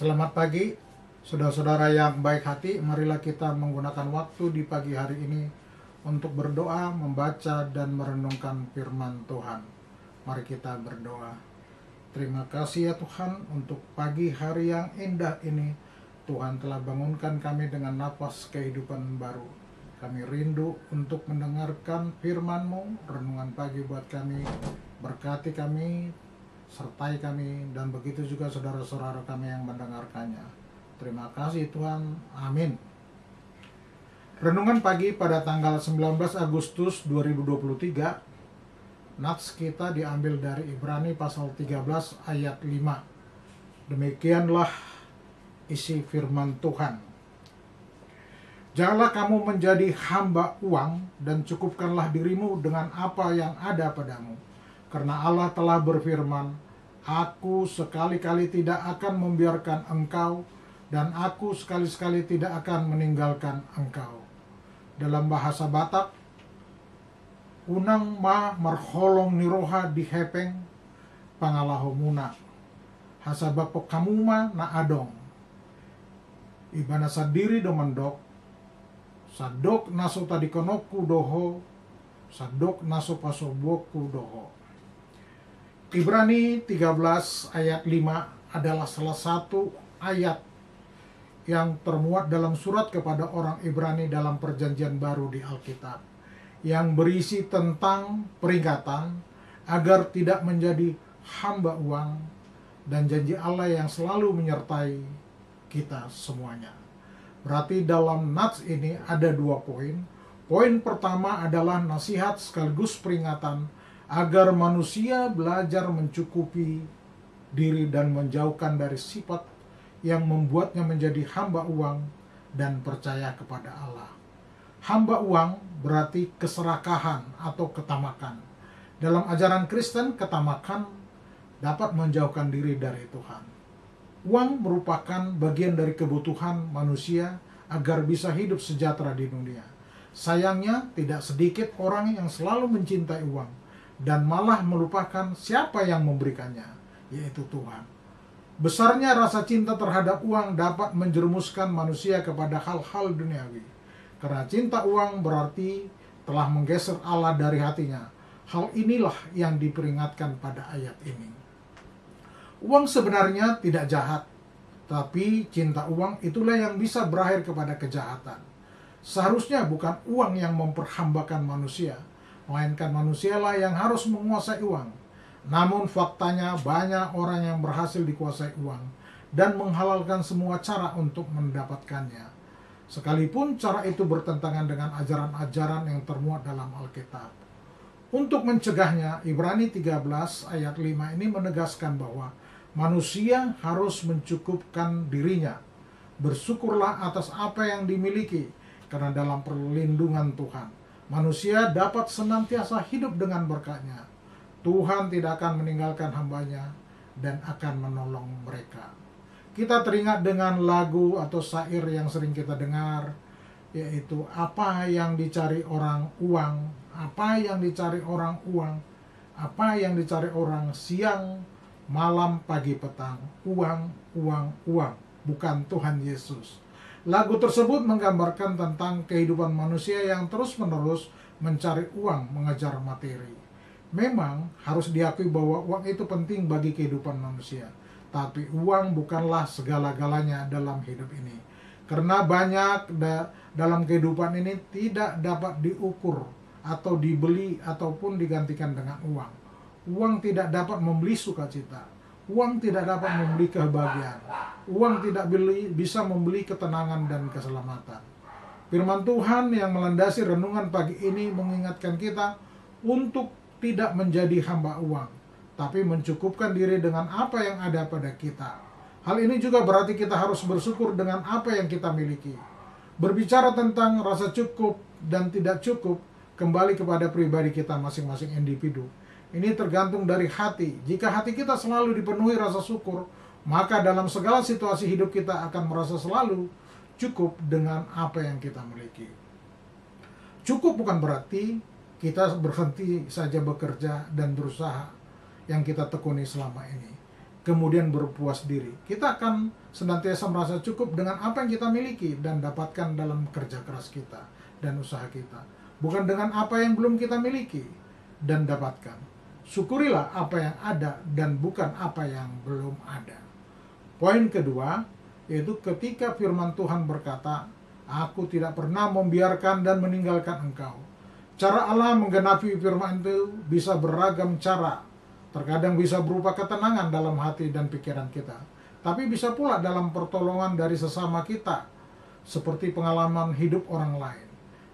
Selamat pagi, saudara-saudara yang baik hati. Marilah kita menggunakan waktu di pagi hari ini untuk berdoa, membaca, dan merenungkan firman Tuhan. Mari kita berdoa. Terima kasih ya Tuhan untuk pagi hari yang indah ini. Tuhan telah bangunkan kami dengan nafas kehidupan baru. Kami rindu untuk mendengarkan firman-Mu, renungan pagi buat kami. Berkati kami, sertai kami, dan begitu juga saudara-saudara kami yang mendengarkannya. Terima kasih Tuhan. Amin. Renungan pagi pada tanggal 19 Agustus 2023. Nats kita diambil dari Ibrani pasal 13 ayat 5. Demikianlah isi firman Tuhan. Janganlah kamu menjadi hamba uang, dan cukupkanlah dirimu dengan apa yang ada padamu. Karena Allah telah berfirman, Aku sekali-kali tidak akan membiarkan engkau, dan aku sekali-sekali tidak akan meninggalkan engkau. Dalam bahasa Batak, unang ma marholong niroha dihepeng pangalahomuna. Hasabapok kamuma na adong. Ibana sadiri domandok, sadok naso tadikonoku doho, sadok naso pasoboku doho. Ibrani 13 ayat 5 adalah salah satu ayat yang termuat dalam surat kepada orang Ibrani dalam perjanjian baru di Alkitab, yang berisi tentang peringatan agar tidak menjadi hamba uang dan janji Allah yang selalu menyertai kita semuanya. Berarti dalam nats ini ada 2 poin. Poin pertama adalah nasihat sekaligus peringatan agar manusia belajar mencukupi diri dan menjauhkan dari sifat yang membuatnya menjadi hamba uang dan percaya kepada Allah. Hamba uang berarti keserakahan atau ketamakan. Dalam ajaran Kristen, ketamakan dapat menjauhkan diri dari Tuhan. Uang merupakan bagian dari kebutuhan manusia agar bisa hidup sejahtera di dunia. Sayangnya, tidak sedikit orang yang selalu mencintai uang dan malah melupakan siapa yang memberikannya, yaitu Tuhan. Besarnya rasa cinta terhadap uang dapat menjerumuskan manusia kepada hal-hal duniawi. Karena cinta uang berarti telah menggeser Allah dari hatinya. Hal inilah yang diperingatkan pada ayat ini. Uang sebenarnya tidak jahat, tapi cinta uang itulah yang bisa berakhir kepada kejahatan. Seharusnya bukan uang yang memperhambakan manusia, melainkan manusialah yang harus menguasai uang. Namun faktanya banyak orang yang berhasil dikuasai uang dan menghalalkan semua cara untuk mendapatkannya. Sekalipun cara itu bertentangan dengan ajaran-ajaran yang termuat dalam Alkitab. Untuk mencegahnya, Ibrani 13 ayat 5 ini menegaskan bahwa Manusia harus mencukupkan dirinya. Bersyukurlah atas apa yang dimiliki, karena dalam perlindungan Tuhan, manusia dapat senantiasa hidup dengan berkat-Nya. Tuhan tidak akan meninggalkan hamba-Nya dan akan menolong mereka. Kita teringat dengan lagu atau syair yang sering kita dengar, yaitu apa yang dicari orang uang, apa yang dicari orang uang, apa yang dicari orang siang, malam, pagi, petang, uang, uang, uang, bukan Tuhan Yesus. Lagu tersebut menggambarkan tentang kehidupan manusia yang terus-menerus mencari uang, mengejar materi. Memang harus diakui bahwa uang itu penting bagi kehidupan manusia, tapi uang bukanlah segala-galanya dalam hidup ini. Karena banyak dalam kehidupan ini tidak dapat diukur atau dibeli ataupun digantikan dengan uang. Uang tidak dapat membeli sukacita. Uang tidak dapat membeli kebahagiaan. Uang tidak bisa membeli ketenangan dan keselamatan. Firman Tuhan yang melandasi renungan pagi ini mengingatkan kita untuk tidak menjadi hamba uang, tapi mencukupkan diri dengan apa yang ada pada kita. Hal ini juga berarti kita harus bersyukur dengan apa yang kita miliki. Berbicara tentang rasa cukup dan tidak cukup, kembali kepada pribadi kita masing-masing individu. Ini tergantung dari hati. Jika hati kita selalu dipenuhi rasa syukur, maka dalam segala situasi hidup kita akan merasa selalu cukup dengan apa yang kita miliki. Cukup bukan berarti kita berhenti saja bekerja dan berusaha yang kita tekuni selama ini, kemudian berpuas diri. Kita akan senantiasa merasa cukup dengan apa yang kita miliki dan dapatkan dalam kerja keras kita dan usaha kita, bukan dengan apa yang belum kita miliki dan dapatkan. Syukurilah apa yang ada dan bukan apa yang belum ada. Poin kedua, yaitu ketika firman Tuhan berkata, "Aku tidak pernah membiarkan dan meninggalkan engkau." Cara Allah menggenapi firman itu bisa beragam cara. Terkadang bisa berupa ketenangan dalam hati dan pikiran kita, tapi bisa pula dalam pertolongan dari sesama kita, seperti pengalaman hidup orang lain.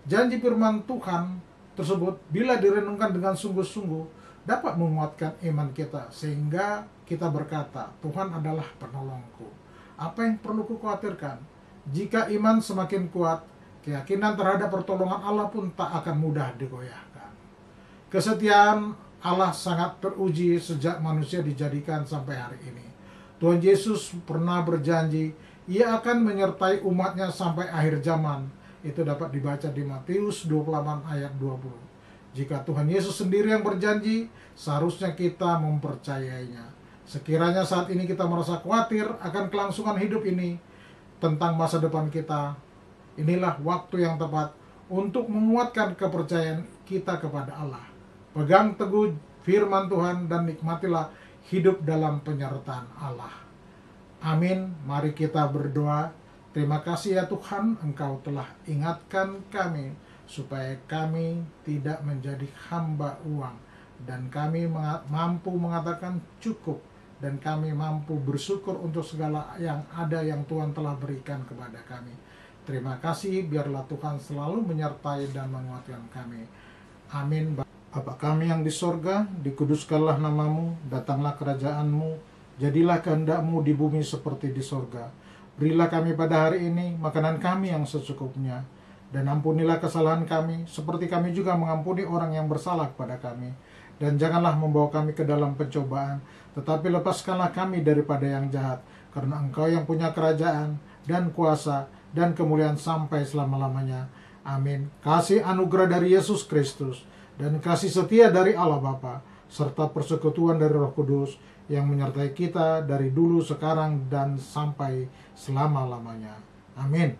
Janji firman Tuhan tersebut bila direnungkan dengan sungguh-sungguh dapat menguatkan iman kita, sehingga kita berkata, Tuhan adalah penolongku. Apa yang perlu kukhawatirkan? Jika iman semakin kuat, keyakinan terhadap pertolongan Allah pun tak akan mudah digoyahkan. Kesetiaan Allah sangat teruji sejak manusia dijadikan sampai hari ini. Tuhan Yesus pernah berjanji, Ia akan menyertai umatnya sampai akhir zaman. Itu dapat dibaca di Matius 28 ayat 20. Jika Tuhan Yesus sendiri yang berjanji, seharusnya kita mempercayainya. Sekiranya saat ini kita merasa khawatir akan kelangsungan hidup ini, tentang masa depan kita, inilah waktu yang tepat untuk menguatkan kepercayaan kita kepada Allah. Pegang teguh firman Tuhan dan nikmatilah hidup dalam penyertaan Allah. Amin. Mari kita berdoa. Terima kasih ya Tuhan, Engkau telah ingatkan kami supaya kami tidak menjadi hamba uang, dan kami mampu mengatakan cukup, dan kami mampu bersyukur untuk segala yang ada yang Tuhan telah berikan kepada kami. Terima kasih, biarlah Tuhan selalu menyertai dan menguatkan kami. Amin. Bapa kami yang di sorga, dikuduskanlah namamu, datanglah kerajaan-Mu, jadilah kehendak-Mu di bumi seperti di sorga. Berilah kami pada hari ini makanan kami yang secukupnya, dan ampunilah kesalahan kami, seperti kami juga mengampuni orang yang bersalah kepada kami. Dan janganlah membawa kami ke dalam pencobaan, tetapi lepaskanlah kami daripada yang jahat, karena Engkau yang punya kerajaan, dan kuasa, dan kemuliaan sampai selama-lamanya. Amin. Kasih anugerah dari Yesus Kristus, dan kasih setia dari Allah Bapa, serta persekutuan dari Roh Kudus, yang menyertai kita dari dulu, sekarang, dan sampai selama-lamanya. Amin.